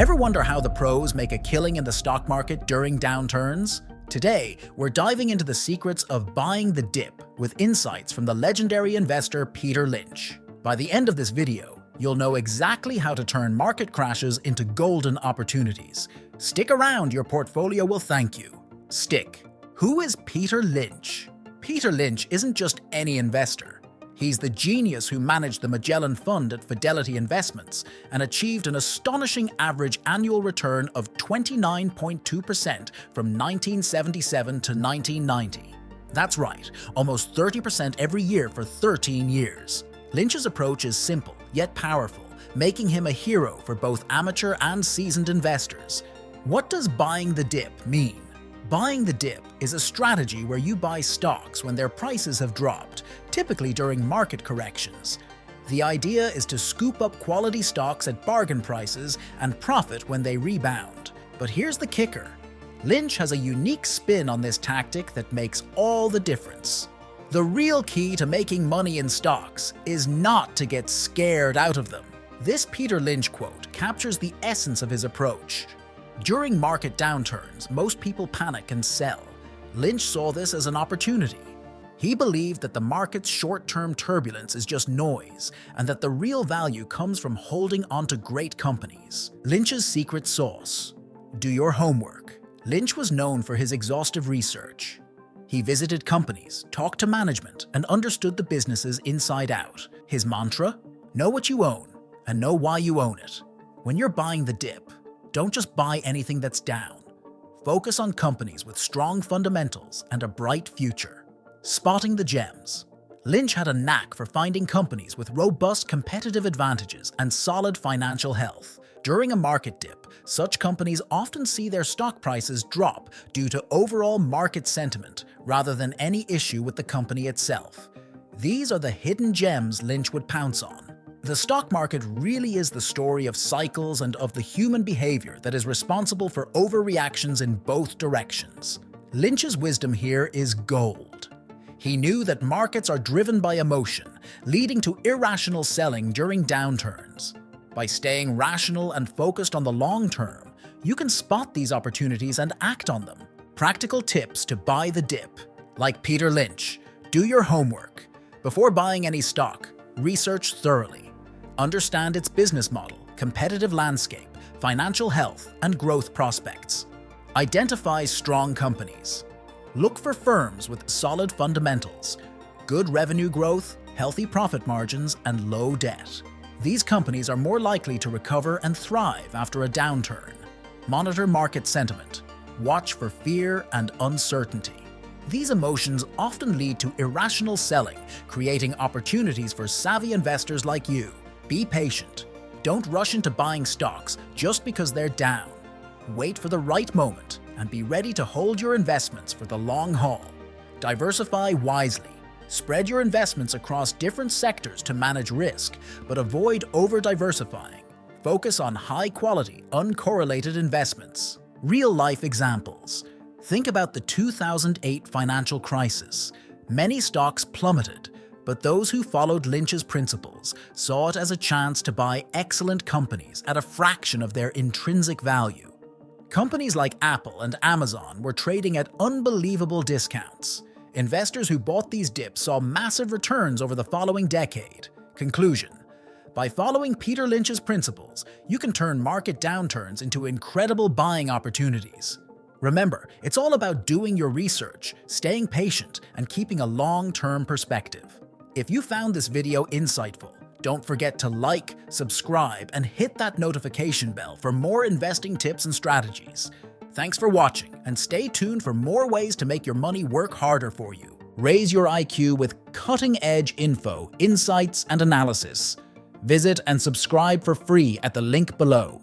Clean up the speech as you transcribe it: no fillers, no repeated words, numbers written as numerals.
Ever wonder how the pros make a killing in the stock market during downturns? Today, we're diving into the secrets of buying the dip with insights from the legendary investor Peter Lynch. By the end of this video, you'll know exactly how to turn market crashes into golden opportunities. Stick around, your portfolio will thank you. Stick. Who is Peter Lynch? Peter Lynch isn't just any investor. He's the genius who managed the Magellan Fund at Fidelity Investments and achieved an astonishing average annual return of 29.2% from 1977 to 1990. That's right, almost 30% every year for 13 years. Lynch's approach is simple, yet powerful, making him a hero for both amateur and seasoned investors. What does buying the dip mean? Buying the dip is a strategy where you buy stocks when their prices have dropped, typically during market corrections. The idea is to scoop up quality stocks at bargain prices and profit when they rebound. But here's the kicker. Lynch has a unique spin on this tactic that makes all the difference. The real key to making money in stocks is not to get scared out of them. This Peter Lynch quote captures the essence of his approach. During market downturns, most people panic and sell. Lynch saw this as an opportunity. He believed that the market's short-term turbulence is just noise, and that the real value comes from holding onto great companies. Lynch's secret sauce. Do your homework. Lynch was known for his exhaustive research. He visited companies, talked to management, and understood the businesses inside out. His mantra? Know what you own, and know why you own it. When you're buying the dip, don't just buy anything that's down. Focus on companies with strong fundamentals and a bright future. Spotting the gems. Lynch had a knack for finding companies with robust competitive advantages and solid financial health. During a market dip, such companies often see their stock prices drop due to overall market sentiment rather than any issue with the company itself. These are the hidden gems Lynch would pounce on. The stock market really is the story of cycles and of the human behavior that is responsible for overreactions in both directions. Lynch's wisdom here is gold. He knew that markets are driven by emotion, leading to irrational selling during downturns. By staying rational and focused on the long term, you can spot these opportunities and act on them. Practical tips to buy the dip. Like Peter Lynch, do your homework. Before buying any stock, research thoroughly. Understand its business model, competitive landscape, financial health, and growth prospects. Identify strong companies. Look for firms with solid fundamentals, good revenue growth, healthy profit margins, and low debt. These companies are more likely to recover and thrive after a downturn. Monitor market sentiment. Watch for fear and uncertainty. These emotions often lead to irrational selling, creating opportunities for savvy investors like you. Be patient. Don't rush into buying stocks just because they're down. Wait for the right moment and be ready to hold your investments for the long haul. Diversify wisely. Spread your investments across different sectors to manage risk, but avoid over-diversifying. Focus on high-quality, uncorrelated investments. Real-life examples. Think about the 2008 financial crisis. Many stocks plummeted, but those who followed Lynch's principles saw it as a chance to buy excellent companies at a fraction of their intrinsic value. Companies like Apple and Amazon were trading at unbelievable discounts. Investors who bought these dips saw massive returns over the following decade. Conclusion: by following Peter Lynch's principles, you can turn market downturns into incredible buying opportunities. Remember, it's all about doing your research, staying patient, and keeping a long-term perspective. If you found this video insightful, don't forget to like, subscribe, and hit that notification bell for more investing tips and strategies. Thanks for watching, and stay tuned for more ways to make your money work harder for you. Raise your IQ with cutting-edge info, insights, and analysis. Visit and subscribe for free at the link below.